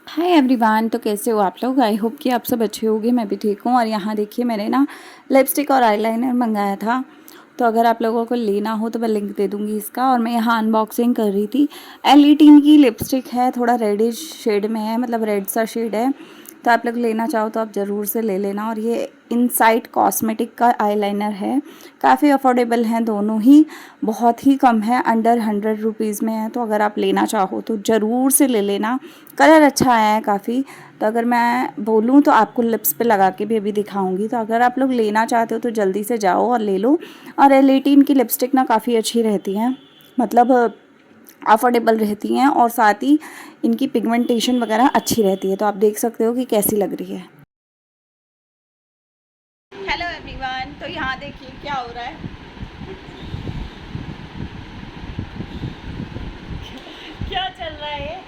Hi everyone. तो कैसे हो आप लोग? आई होप कि आप सब अच्छे होंगे। मैं भी ठीक हूँ। और यहाँ देखिए, मैंने ना लिपस्टिक और आईलाइनर मंगाया था। तो अगर आप लोगों को लेना हो तो मैं लिंक दे दूँगी इसका। और मैं यहाँ अनबॉक्सिंग कर रही थी। L18 की लिपस्टिक है, थोड़ा रेडिश शेड में है, मतलब रेड सा शेड है। तो आप लोग लेना चाहो तो आप ज़रूर से ले लेना। और ये इनसाइट कॉस्मेटिक का आईलाइनर है। काफ़ी अफोर्डेबल हैं दोनों ही, बहुत ही कम है, अंडर 100 रुपीज़ में है। तो अगर आप लेना चाहो तो ज़रूर से ले लेना। कलर अच्छा आया है काफ़ी। तो अगर मैं बोलूँ तो आपको लिप्स पे लगा के भी अभी दिखाऊंगी। तो अगर आप लोग लेना चाहते हो तो जल्दी से जाओ और ले लो। और L18 की लिपस्टिक ना काफ़ी अच्छी रहती हैं, मतलब अफोर्डेबल रहती हैं, और साथ ही इनकी पिगमेंटेशन वगैरह अच्छी रहती है। तो आप देख सकते हो कि कैसी लग रही है। Hello everyone. तो यहाँ देखिए क्या हो रहा है। क्या चल रहा है?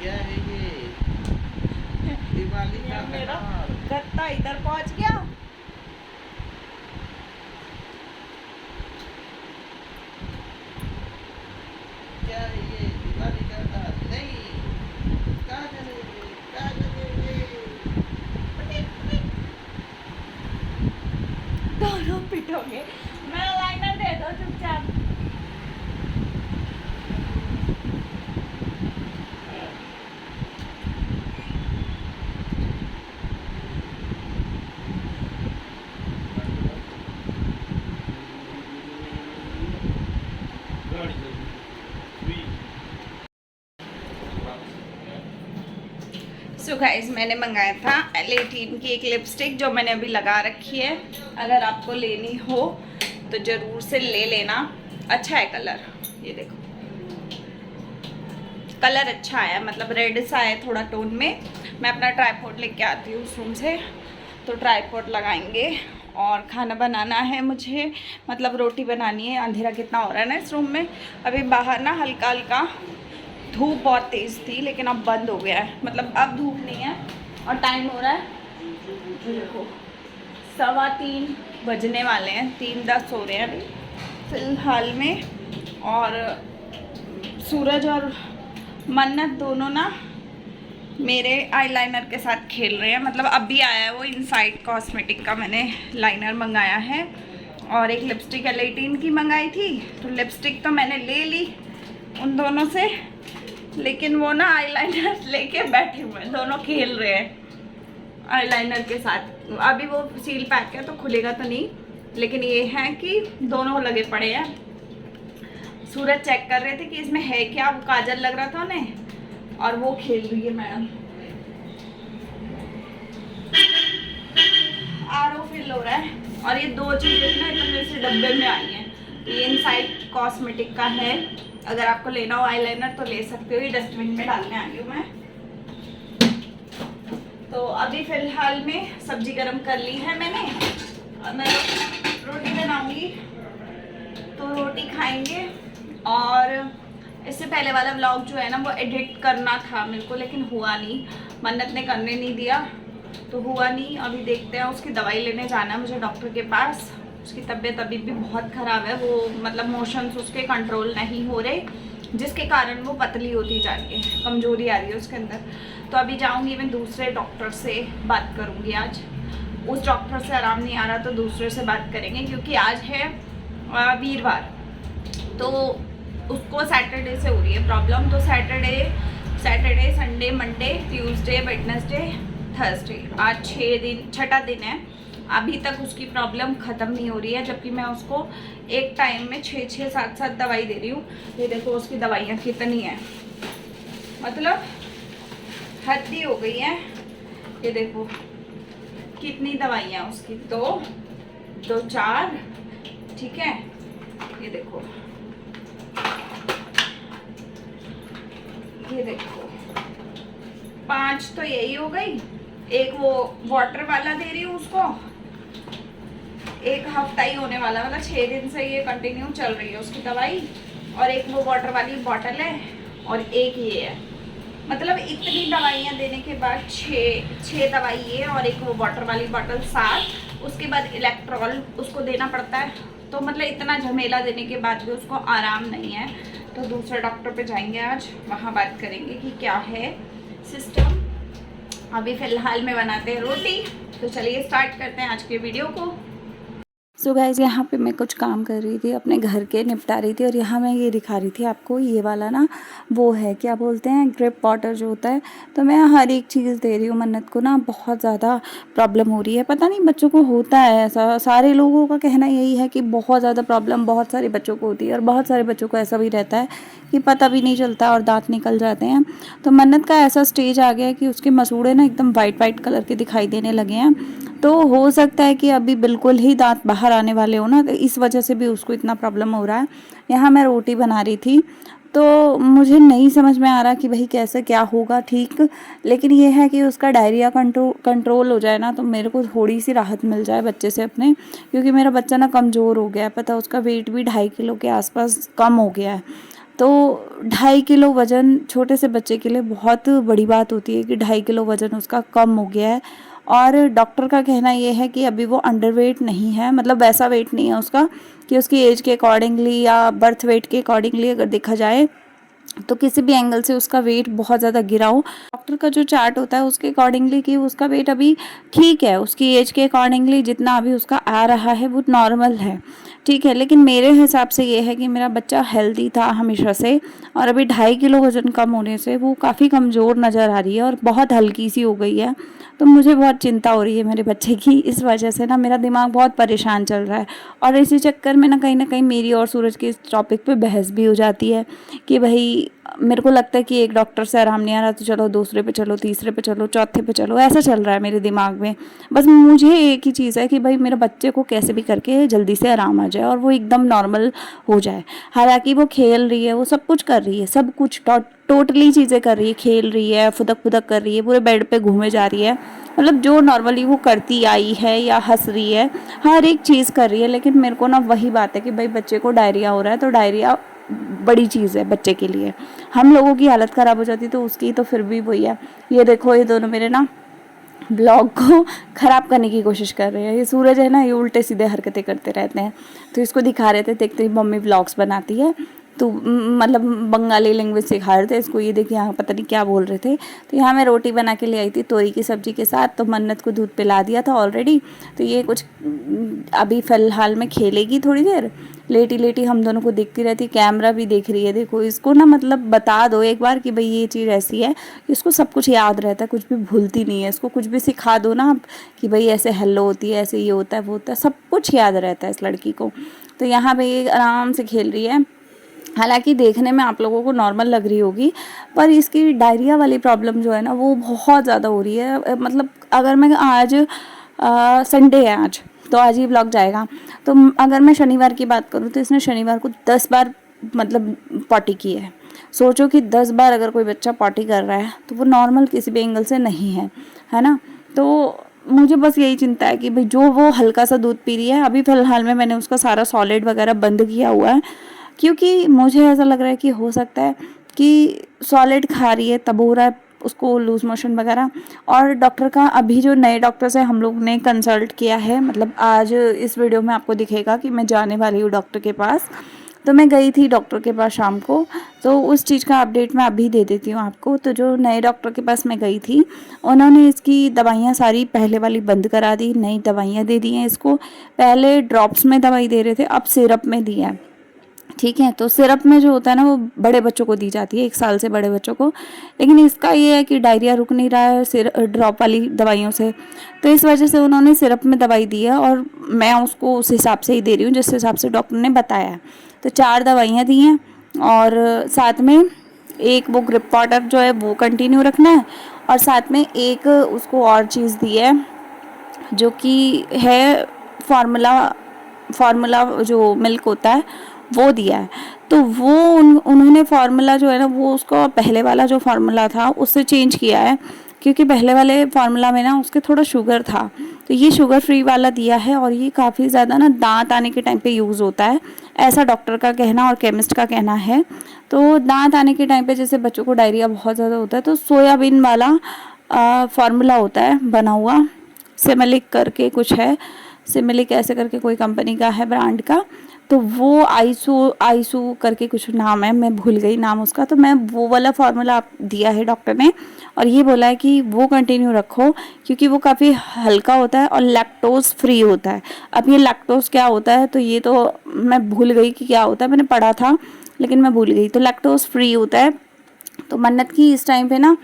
क्या है ये? दिवाली का मेरा त्योहार। गत्ता इधर पहुंच गया। क्या है ये? दिवाली का त्योहार नहीं। क्या करेंगे? क्या करेंगे? दोनों पिटोगे। मैं लाइनर दे दो चुपचाप। सो गाइस, मैंने मंगाया था L18 की एक लिपस्टिक जो मैंने अभी लगा रखी है। अगर आपको लेनी हो तो ज़रूर से ले लेना। अच्छा है कलर, ये देखो कलर अच्छा है, मतलब रेड सा है थोड़ा टोन में। मैं अपना ट्राईपॉड लेके आती हूँ उस रूम से, तो ट्राईपॉड लगाएंगे। और खाना बनाना है मुझे, मतलब रोटी बनानी है। अंधेरा कितना हो रहा है ना इस रूम में। अभी बाहर ना हल्का हल्का धूप बहुत तेज़ थी, लेकिन अब बंद हो गया है, मतलब अब धूप नहीं है। और टाइम हो रहा है, देखो 3:15 बजने वाले हैं, 3:10 हो रहे हैं अभी फ़िलहाल में। और सूरज और मन्नत दोनों ना मेरे आईलाइनर के साथ खेल रहे हैं। मतलब अभी आया है वो इनसाइट कॉस्मेटिक का, मैंने लाइनर मंगाया है। और एक लिपस्टिक L18 की मंगाई थी। तो लिपस्टिक तो मैंने ले ली उन दोनों से, लेकिन वो ना आईलाइनर लेके बैठे हुए हैं, दोनों खेल रहे हैं आईलाइनर के साथ। अभी वो सील पैक है तो खुलेगा तो नहीं, लेकिन ये है कि दोनों लगे पड़े हैं। सूरज चेक कर रहे थे कि इसमें है क्या, वो काजल लग रहा था उन्हें, और वो खेल रही है मैडम। RO फिल हो रहा है। और ये दो चीज़ें ना एकदम मेरे से डब्बे में आई हैं। तो ये इनसाइट कॉस्मेटिक का है। अगर आपको लेना हो आईलाइनर तो ले सकते हो। ये डस्टबिन में डालने आई हूँ मैं। तो अभी फ़िलहाल में सब्जी गरम कर ली है मैंने, और मैं रोटी बनाऊंगी। तो रोटी खाएंगे। और इससे पहले वाला व्लॉग जो है ना वो एडिट करना था मेरे को, लेकिन हुआ नहीं, मन्नत ने करने नहीं दिया तो हुआ नहीं। अभी देखते हैं, उसकी दवाई लेने जाना है मुझे डॉक्टर के पास। उसकी तबीयत अभी भी बहुत ख़राब है, वो मतलब मोशंस उसके कंट्रोल नहीं हो रहे, जिसके कारण वो पतली होती जा रही है, कमज़ोरी आ रही है उसके अंदर। तो अभी जाऊंगी मैं दूसरे डॉक्टर से बात करूंगी आज। उस डॉक्टर से आराम नहीं आ रहा तो दूसरे से बात करेंगे, क्योंकि आज है वीरवार। तो उसको सैटरडे से हो रही है प्रॉब्लम। तो Saturday Sunday Monday Tuesday Wednesday Thursday, आज 6 दिन, छठा दिन है। अभी तक उसकी प्रॉब्लम ख़त्म नहीं हो रही है, जबकि मैं उसको एक टाइम में 6-6 7-7 दवाई दे रही हूँ। ये देखो उसकी दवाइयाँ कितनी हैं, मतलब हद ही हो गई है। ये देखो कितनी दवाइयाँ उसकी, 2 4, ठीक है। ये देखो, ये देखो 5 तो यही हो गई। एक वो वाटर वाला दे रही हूँ उसको, एक हफ्ता ही होने वाला, मतलब 6 दिन से ये कंटिन्यू चल रही है उसकी दवाई। और एक वो वाटर वाली बॉटल है, और एक ये है। मतलब इतनी दवाइयाँ देने के बाद 6 दवाई ये, और एक वो वाटर वाली बॉटल 7। उसके बाद इलेक्ट्रॉल उसको देना पड़ता है। तो मतलब इतना झमेला देने के बाद भी उसको आराम नहीं है। तो दूसरे डॉक्टर पे जाएंगे आज, वहाँ बात करेंगे कि क्या है सिस्टम। अभी फ़िलहाल में बनाते हैं रोटी, तो चलिए स्टार्ट करते हैं आज के वीडियो को। सो गाइज यहाँ पे मैं कुछ काम कर रही थी, अपने घर के निपटा रही थी, और यहाँ मैं ये दिखा रही थी आपको, ये वाला ना वो है क्या बोलते हैं, ड्रिप वाटर जो होता है। तो मैं हर एक चीज़ दे रही हूँ मन्नत को ना, बहुत ज़्यादा प्रॉब्लम हो रही है। पता नहीं बच्चों को होता है ऐसा, सारे लोगों का कहना यही है कि बहुत ज़्यादा प्रॉब्लम बहुत सारे बच्चों को होती है, और बहुत सारे बच्चों को ऐसा भी रहता है कि पता भी नहीं चलता और दाँत निकल जाते हैं। तो मन्नत का ऐसा स्टेज आ गया है कि उसके मसूड़े ना एकदम वाइट कलर के दिखाई देने लगे हैं। तो हो सकता है कि अभी बिल्कुल ही दांत बाहर आने वाले हो ना, तो इस वजह से भी उसको इतना प्रॉब्लम हो रहा है। यहाँ मैं रोटी बना रही थी, तो मुझे नहीं समझ में आ रहा कि भाई कैसे क्या होगा ठीक, लेकिन ये है कि उसका डायरिया कंट्रोल हो जाए ना, तो मेरे को थोड़ी सी राहत मिल जाए बच्चे से अपने, क्योंकि मेरा बच्चा ना कमज़ोर हो गया है। पता उसका वेट भी 2.5 किलो के आसपास कम हो गया है। तो 2.5 किलो वज़न छोटे से बच्चे के लिए बहुत बड़ी बात होती है कि 2.5 किलो वज़न उसका कम हो गया है। और डॉक्टर का कहना ये है कि अभी वो अंडरवेट नहीं है, मतलब वैसा वेट नहीं है उसका कि उसकी एज के अकॉर्डिंगली या बर्थ वेट के अकॉर्डिंगली अगर देखा जाए तो किसी भी एंगल से उसका वेट बहुत ज़्यादा गिरा हो। डॉक्टर का जो चार्ट होता है उसके अकॉर्डिंगली कि उसका वेट अभी ठीक है, उसकी एज के अकॉर्डिंगली जितना अभी उसका आ रहा है वो नॉर्मल है, ठीक है। लेकिन मेरे हिसाब से ये है कि मेरा बच्चा हेल्दी था हमेशा से, और अभी 2.5 किलो वज़न कम होने से वो काफ़ी कमज़ोर नज़र आ रही है और बहुत हल्की सी हो गई है। तो मुझे बहुत चिंता हो रही है मेरे बच्चे की, इस वजह से ना मेरा दिमाग बहुत परेशान चल रहा है। और इसी चक्कर में ना कहीं मेरी और सूरज की इस टॉपिक पे बहस भी हो जाती है कि भाई मेरे को लगता है कि एक डॉक्टर से आराम नहीं आ रहा तो चलो दूसरे पे चलो, तीसरे पे चलो, चौथे पे चलो, ऐसा चल रहा है मेरे दिमाग में। बस मुझे एक ही चीज़ है कि भाई मेरे बच्चे को कैसे भी करके जल्दी से आराम आ जाए और वो एकदम नॉर्मल हो जाए। हालांकि वो खेल रही है, वो सब कुछ कर रही है, सब कुछ टोटली चीज़ें कर रही है, खेल रही है, फुदक कर रही है, पूरे बेड पे घूमे जा रही है, मतलब जो नॉर्मली वो करती आई है, या हंस रही है, हर एक चीज़ कर रही है। लेकिन मेरे को ना वही बात है कि भाई बच्चे को डायरिया हो रहा है, तो डायरिया बड़ी चीज़ है बच्चे के लिए। हम लोगों की हालत ख़राब हो जाती तो उसकी तो फिर भी वही है। ये देखो ये दोनों मेरे ना ब्लॉग को ख़राब करने की कोशिश कर रहे हैं। ये सूरज है ना, ये उल्टे सीधे हरकतें करते रहते हैं। तो इसको दिखा रहे थे, देखते ही मम्मी व्लॉग्स बनाती है, तो मतलब बंगाली लैंग्वेज सिखा रहे थे इसको। ये देखिए यहाँ पता नहीं क्या बोल रहे थे। तो यहाँ मैं रोटी बना के ले आई थी तोरी की सब्ज़ी के साथ, तो मन्नत को दूध पिला दिया था ऑलरेडी। तो ये कुछ अभी फ़िलहाल में खेलेगी थोड़ी देर, लेटी हम दोनों को देखती रहती, कैमरा भी देख रही है। देखो इसको ना मतलब बता दो एक बार कि भाई ये चीज़ ऐसी है, इसको सब कुछ याद रहता है, कुछ भी भूलती नहीं है। इसको कुछ भी सिखा दो ना आप कि भाई ऐसे हेलो होती है, ऐसे ये होता है, वो होता है, सब कुछ याद रहता है इस लड़की को। तो यहाँ पे ये आराम से खेल रही है। हालांकि देखने में आप लोगों को नॉर्मल लग रही होगी, पर इसकी डायरिया वाली प्रॉब्लम जो है ना वो बहुत ज़्यादा हो रही है। मतलब अगर मैं आज संडे है आज, तो आज ही ब्लॉग जाएगा, तो अगर मैं शनिवार की बात करूँ तो इसने शनिवार को 10 बार मतलब पॉटी की है। सोचो कि 10 बार अगर कोई बच्चा पॉटी कर रहा है तो वो नॉर्मल किसी भी एंगल से नहीं है ना। तो मुझे बस यही चिंता है कि भाई जो वो हल्का सा दूध पी रही है, अभी फ़िलहाल में मैंने उसका सारा सॉलिड वगैरह बंद किया हुआ है, क्योंकि मुझे ऐसा लग रहा है कि हो सकता है कि सॉलिड खा रही है तब हो रहा है उसको लूज़ मोशन वगैरह। और डॉक्टर का अभी जो नए डॉक्टर से हम लोग ने कंसल्ट किया है, मतलब आज इस वीडियो में आपको दिखेगा कि मैं जाने वाली हूँ डॉक्टर के पास। तो मैं गई थी डॉक्टर के पास शाम को, तो उस चीज़ का अपडेट मैं अभी दे देती हूँ आपको। तो जो नए डॉक्टर के पास मैं गई थी, उन्होंने इसकी दवाइयाँ सारी पहले वाली बंद करा दी, नई दवाइयाँ दे दी हैं इसको। पहले ड्रॉप्स में दवाई दे रहे थे, अब सिरप में दी है, ठीक है। तो सिरप में जो होता है ना वो बड़े बच्चों को दी जाती है, 1 साल से बड़े बच्चों को। लेकिन इसका ये है कि डायरिया रुक नहीं रहा है ड्रॉप वाली दवाइयों से, तो इस वजह से उन्होंने सिरप में दवाई दी है, और मैं उसको उस हिसाब से ही दे रही हूँ जिस हिसाब से डॉक्टर ने बताया। तो 4 दवाइयाँ दी हैं, और साथ में एक वो ग्रिप पाउडर जो है वो कंटिन्यू रखना है, और साथ में एक उसको और चीज़ दी है जो कि है फार्मूला जो मिल्क होता है वो दिया है। तो वो उन्होंने फार्मूला जो है ना वो उसको पहले वाला जो फार्मूला था उससे चेंज किया है, क्योंकि पहले वाले फार्मूला में ना उसके थोड़ा शुगर था, तो ये शुगर फ्री वाला दिया है। और ये काफ़ी ज़्यादा ना दांत आने के टाइम पे यूज़ होता है, ऐसा डॉक्टर का कहना और केमिस्ट का कहना है। तो दांत आने के टाइम पे जैसे बच्चों को डायरिया बहुत ज़्यादा होता है, तो सोयाबीन वाला फार्मूला होता है बना हुआ, सेमलिक करके कुछ है, सिमिलिक ऐसे करके कोई कंपनी का है ब्रांड का, तो वो आईसू करके कुछ नाम है, मैं भूल गई नाम उसका। तो मैं वो वाला फार्मूला आप दिया है डॉक्टर ने, और ये बोला है कि वो कंटिन्यू रखो क्योंकि वो काफ़ी हल्का होता है और लैक्टोज फ्री होता है। अब ये लैक्टोज क्या होता है तो ये तो मैं भूल गई कि क्या होता है, मैंने पढ़ा था लेकिन मैं भूल गई। तो लैक्टोज फ्री होता है। तो मन्नत की इस टाइम पे ना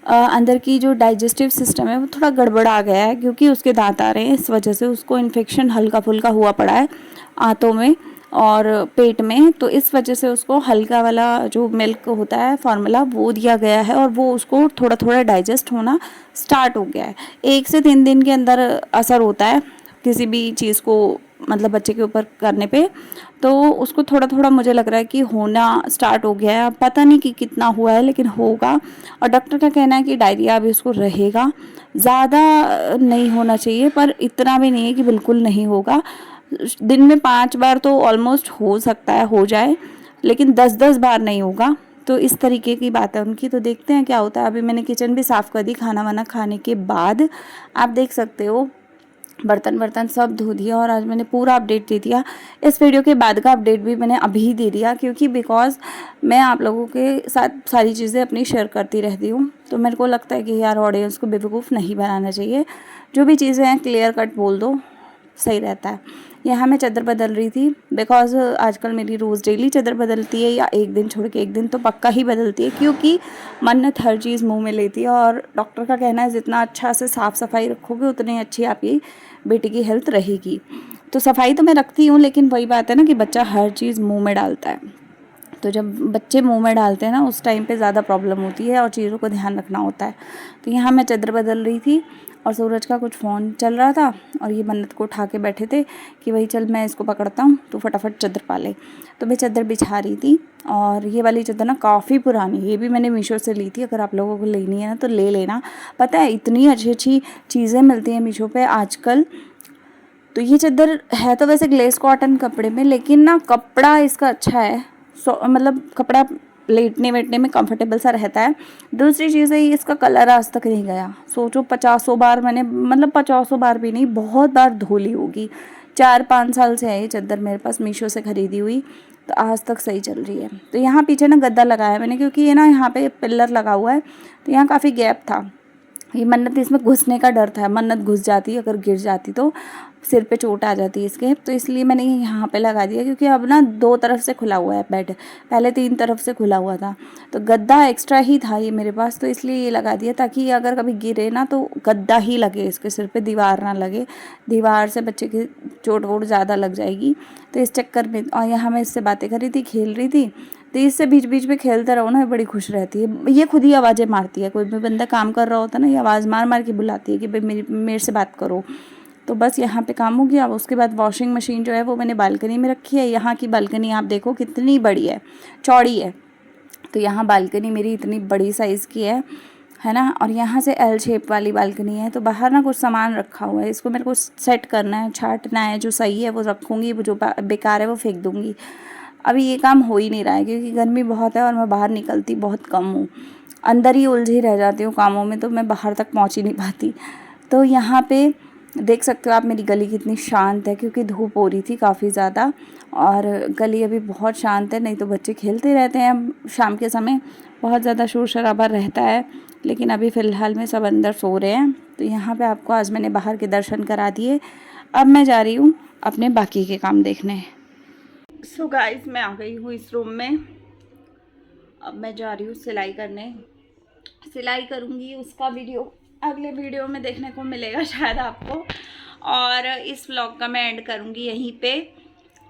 अंदर की जो डाइजेस्टिव सिस्टम है वो थोड़ा गड़बड़ आ गया है क्योंकि उसके दांत आ रहे हैं, इस वजह से उसको इन्फेक्शन हल्का फुल्का हुआ पड़ा है आंतों में और पेट में। तो इस वजह से उसको हल्का वाला जो मिल्क होता है फार्मूला वो दिया गया है और वो उसको थोड़ा थोड़ा डाइजेस्ट होना स्टार्ट हो गया है। 1 से 3 दिन के अंदर असर होता है किसी भी चीज़ को, मतलब बच्चे के ऊपर करने पे। तो उसको थोड़ा थोड़ा मुझे लग रहा है कि होना स्टार्ट हो गया है, पता नहीं कि कितना हुआ है लेकिन होगा। और डॉक्टर का कहना है कि डायरिया अभी उसको रहेगा, ज़्यादा नहीं होना चाहिए पर इतना भी नहीं है कि बिल्कुल नहीं होगा। दिन में 5 बार तो ऑलमोस्ट हो सकता है हो जाए, लेकिन 10-10 बार नहीं होगा। तो इस तरीके की बात है उनकी। तो देखते हैं क्या होता है। अभी मैंने किचन भी साफ़ कर दी खाना वाना खाने के बाद, आप देख सकते हो बर्तन सब धो दिया और आज मैंने पूरा अपडेट दे दिया। इस वीडियो के बाद का अपडेट भी मैंने अभी दे दिया क्योंकि बिकॉज मैं आप लोगों के साथ सारी चीज़ें अपनी शेयर करती रहती हूँ। तो मेरे को लगता है कि यार ऑडियंस को बेवकूफ़ नहीं बनाना चाहिए, जो भी चीज़ें हैं क्लियर कट बोल दो, सही रहता है। यहाँ मैं चादर बदल रही थी बिकॉज आजकल मेरी रोज़ डेली चादर बदलती है या एक दिन छोड़ के एक दिन तो पक्का ही बदलती है क्योंकि मन्नत हर चीज़ मुंह में लेती है और डॉक्टर का कहना है जितना अच्छा से साफ़ सफाई रखोगे उतनी अच्छी आपकी बेटी की हेल्थ रहेगी। तो सफाई तो मैं रखती हूँ लेकिन वही बात है ना कि बच्चा हर चीज़ मुँह में डालता है। तो जब बच्चे मुंह में डालते हैं ना उस टाइम पे ज़्यादा प्रॉब्लम होती है और चीज़ों को ध्यान रखना होता है। तो यहाँ मैं चादर बदल रही थी और सूरज का कुछ फ़ोन चल रहा था और ये मन्नत को उठा के बैठे थे कि भाई चल मैं इसको पकड़ता हूँ तो फटाफट चादर पा ले। तो मैं चादर बिछा रही थी और ये वाली चादर ना काफ़ी पुरानी, ये भी मैंने मीशो से ली थी। अगर आप लोगों को लेनी है ना तो ले लेना, पता है इतनी अच्छी अच्छी चीज़ें मिलती हैं मीशो पे आजकल। तो ये चादर है तो वैसे ग्लेस कॉटन कपड़े में, लेकिन ना कपड़ा इसका अच्छा है, मतलब कपड़ा लेटने वेटने में कंफर्टेबल सा रहता है। दूसरी चीज़ है इसका कलर आज तक नहीं गया। सोचो 50 बार मैंने, मतलब 50 बार भी नहीं, बहुत बार धो ली होगी। 4-5 साल से है ये चादर मेरे पास मीशो से ख़रीदी हुई, तो आज तक सही चल रही है। तो यहाँ पीछे ना गद्दा लगाया मैंने क्योंकि ये ना यहाँ पे पिलर लगा हुआ है तो यहाँ काफ़ी गैप था। ये मन्नत इसमें घुसने का डर था, मन्नत घुस जाती अगर गिर जाती तो सिर पे चोट आ जाती है इसके। तो इसलिए मैंने यहाँ पे लगा दिया क्योंकि अब ना 2 तरफ से खुला हुआ है बेड, पहले 3 तरफ से खुला हुआ था। तो गद्दा एक्स्ट्रा ही था ये मेरे पास, तो इसलिए ये लगा दिया ताकि अगर कभी गिरे ना तो गद्दा ही लगे इसके सिर पे, दीवार ना लगे। दीवार से बच्चे की चोट वोट ज़्यादा लग जाएगी तो इस चक्कर में। और यहाँ मैं इससे बातें कर रही थी, खेल रही थी, तो इससे बीच बीच में खेलते रहो ना बड़ी खुश रहती है। ये खुद ही आवाज़ें मारती है, कोई भी बंदा काम कर रहा होता है ना ये आवाज़ मार मार के बुलाती है कि भाई मेरे से बात करो। तो बस यहाँ पे काम हो गया। अब उसके बाद वॉशिंग मशीन जो है वो मैंने बालकनी में रखी है। यहाँ की बालकनी आप देखो कितनी बड़ी है, चौड़ी है। तो यहाँ बालकनी मेरी इतनी बड़ी साइज़ की है ना। और यहाँ से एल शेप वाली बालकनी है। तो बाहर ना कुछ सामान रखा हुआ है, इसको मेरे को सेट करना है, छाटना है। जो सही है वो रखूँगी, वो जो बेकार है वो फेंक दूँगी। अभी ये काम हो ही नहीं रहा है क्योंकि गर्मी बहुत है और मैं बाहर निकलती बहुत कम हूँ, अंदर ही उलझी रह जाती हूँ कामों में, तो मैं बाहर तक पहुँच ही नहीं पाती। तो यहाँ पे देख सकते हो आप मेरी गली कितनी शांत है क्योंकि धूप हो रही थी काफ़ी ज़्यादा और गली अभी बहुत शांत है। नहीं तो बच्चे खेलते रहते हैं शाम के समय, बहुत ज़्यादा शोर शराबा रहता है, लेकिन अभी फ़िलहाल में सब अंदर सो रहे हैं। तो यहाँ पे आपको आज मैंने बाहर के दर्शन करा दिए। अब मैं जा रही हूँ अपने बाकी के काम देखने। सो गाइस मैं आ गई हूँ इस रूम में। अब मैं जा रही हूँ सिलाई करने, सिलाई करूँगी, उसका वीडियो अगले वीडियो में देखने को मिलेगा शायद आपको। और इस व्लॉग का मैं एंड करूँगी यहीं पे।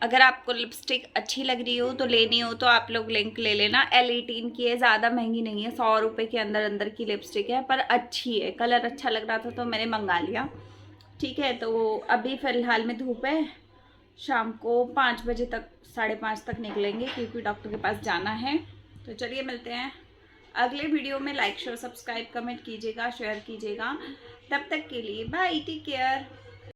अगर आपको लिपस्टिक अच्छी लग रही हो तो लेनी हो तो आप लोग लिंक ले लेना। L18 की है, ज़्यादा महंगी नहीं है, 100 रुपये के अंदर की लिपस्टिक है, पर अच्छी है। कलर अच्छा लग रहा था तो मैंने मंगा लिया, ठीक है। तो अभी फ़िलहाल में धूप है, शाम को 5 बजे तक 5:30 तक निकलेंगे क्योंकि डॉक्टर के पास जाना है। तो चलिए मिलते हैं अगले वीडियो में। लाइक शेयर सब्सक्राइब कमेंट कीजिएगा, शेयर कीजिएगा। तब तक के लिए बाय, टेक केयर।